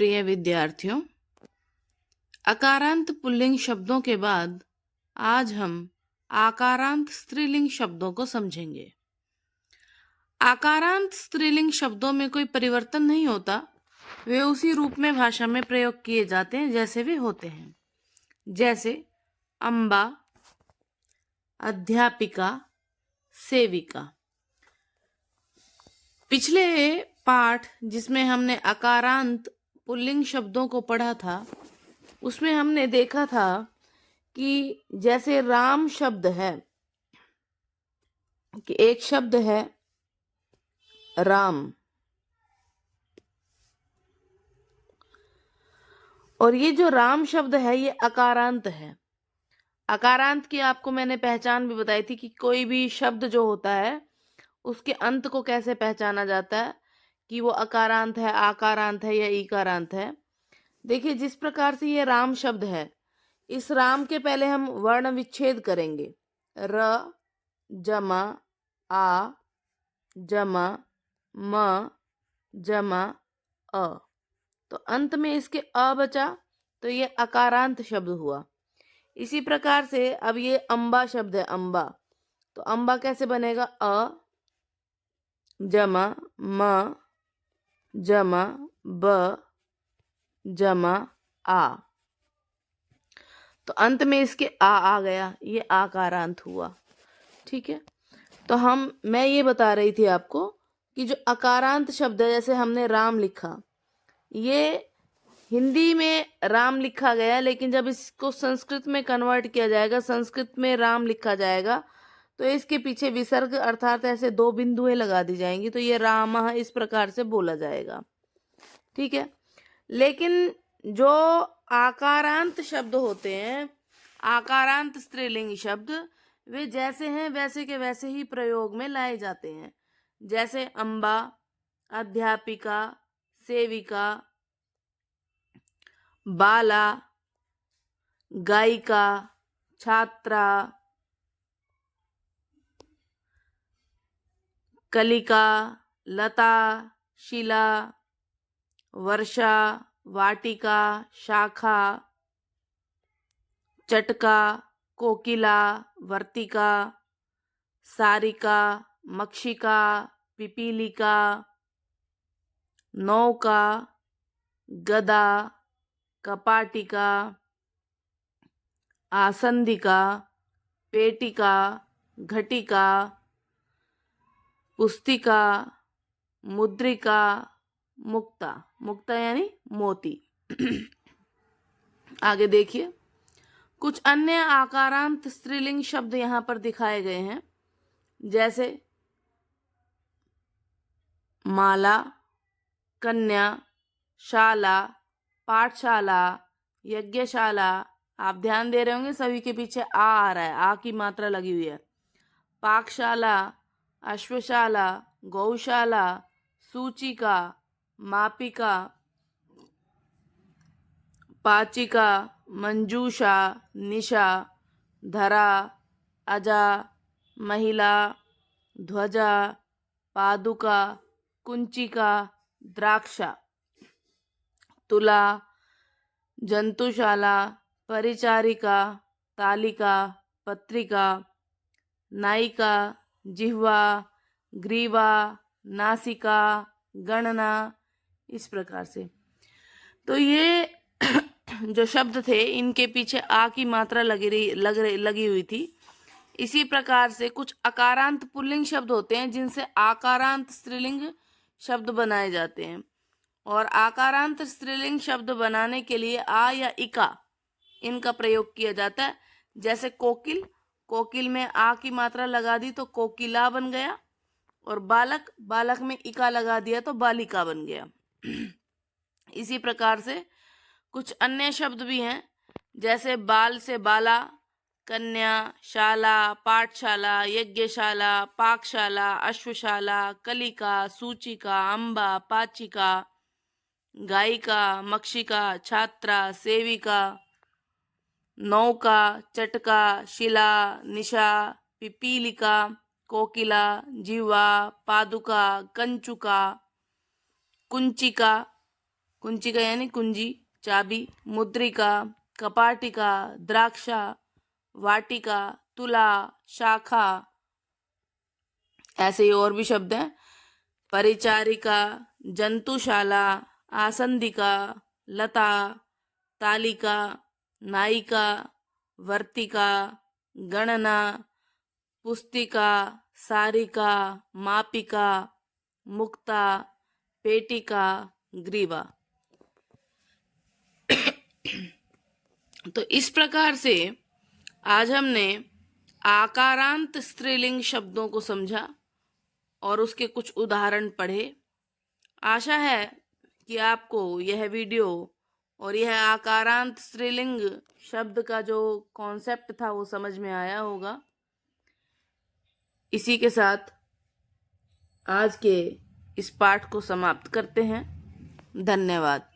प्रिय विद्यार्थियों, अकारांत पुल्लिंग शब्दों के बाद आज हम आकारांत स्त्रीलिंग शब्दों को समझेंगे। आकारांत स्त्रीलिंग शब्दों में कोई परिवर्तन नहीं होता, वे उसी रूप में भाषा में प्रयोग किए जाते हैं जैसे वे होते हैं। जैसे अम्बा, अध्यापिका, सेविका। पिछले पाठ जिसमें हमने अकारांत पुल्लिंग शब्दों को पढ़ा था, उसमें हमने देखा था कि जैसे राम शब्द है, कि एक शब्द है राम, और ये जो राम शब्द है ये अकारांत है। अकारांत की आपको मैंने पहचान भी बताई थी कि कोई भी शब्द जो होता है उसके अंत को कैसे पहचाना जाता है कि वो अकारांत है, आकारांत है या ईकारांत है। देखिए, जिस प्रकार से ये राम शब्द है, इस राम के पहले हम वर्ण विच्छेद करेंगे। र जमा आ जमा म जमा अ, तो अंत में इसके अ बचा, तो ये अकारांत शब्द हुआ। इसी प्रकार से अब ये अम्बा शब्द है, अम्बा, तो अम्बा कैसे बनेगा? अ जमा म जमा ब जमा आ, तो अंत में इसके आ गया, ये आकारांत हुआ। ठीक है, तो मैं ये बता रही थी आपको कि जो अकारांत शब्द है, जैसे हमने राम लिखा, ये हिंदी में राम लिखा गया, लेकिन जब इसको संस्कृत में कन्वर्ट किया जाएगा, संस्कृत में राम लिखा जाएगा, तो इसके पीछे विसर्ग अर्थात ऐसे 2 बिंदुएं लगा दी जाएंगी, तो ये रामः इस प्रकार से बोला जाएगा। ठीक है, लेकिन जो आकारांत शब्द होते हैं, आकारांत स्त्रीलिंग शब्द, वे जैसे हैं वैसे के वैसे ही प्रयोग में लाए जाते हैं। जैसे अम्बा, अध्यापिका, सेविका, बाला, गायिका, छात्रा, कलिका, लता, शिला, वर्षा, वाटिका, शाखा, चटका, कोकिला, वर्तिका, सारिका, मक्षिका, पिपीलिका, नौका, गदा, कपाटिका, आसंदिका, पेटिका, घटिका, पुस्तिका, मुद्रिका, मुक्ता। मुक्ता यानी मोती। आगे देखिए, कुछ अन्य आकारांत स्त्रीलिंग शब्द यहाँ पर दिखाए गए हैं। जैसे माला, कन्या, शाला, पाठशाला, यज्ञशाला। आप ध्यान दे रहे होंगे, सभी के पीछे आ रहा है, आ की मात्रा लगी हुई है। पाकशाला, अश्वशाला, गौशाला, सूचिका, मापिका, पाचिका, मंजूषा, निशा, धरा, अजा, महिला, ध्वजा, पादुका, कुंचिका, द्राक्षा, तुला, जंतुशाला, परिचारिका, तालिका, पत्रिका, नायिका, जिह्वा, ग्रीवा, नासिका, गणना, इस प्रकार से। तो ये जो शब्द थे, इनके पीछे आ की मात्रा लगी हुई थी। इसी प्रकार से कुछ अकारांत पुल्लिंग शब्द होते हैं जिनसे आकारांत स्त्रीलिंग शब्द बनाए जाते हैं, और आकारांत स्त्रीलिंग शब्द बनाने के लिए आ या इका इनका प्रयोग किया जाता है। जैसे कोकिल, कोकिल में आ की मात्रा लगा दी तो कोकिला बन गया, और बालक, बालक में इका लगा दिया तो बालिका बन गया। इसी प्रकार से कुछ अन्य शब्द भी हैं, जैसे बाल से बाला, कन्या, शाला, पाठशाला, यज्ञशाला, पाकशाला, अश्वशाला, कलिका, सूचिका, अम्बा, पाचिका, गायिका, मक्षिका, छात्रा, सेविका, नौका, चटका, शिला, निशा, पिपीलिका, कोकिला, जिह्वा, पादुका, कंचुका, कुंचिका, कुंचिका यानी कुंजी, चाबी, मुद्रिका, कपाटिका, द्राक्षा, वाटिका, तुला, शाखा, ऐसे ही और भी शब्द हैं। परिचारिका, जंतुशाला, आसंदिका, लता, तालिका, नायिका, वर्तिका, गणना, पुस्तिका, सारिका, मापिका, मुक्ता, पेटिका, ग्रीवा। तो इस प्रकार से आज हमने आकारांत स्त्रीलिंग शब्दों को समझा और उसके कुछ उदाहरण पढ़े। आशा है कि आपको यह वीडियो और यह आकारांत स्त्रीलिंग शब्द का जो कॉन्सेप्ट था वो समझ में आया होगा। इसी के साथ आज के इस पाठ को समाप्त करते हैं। धन्यवाद।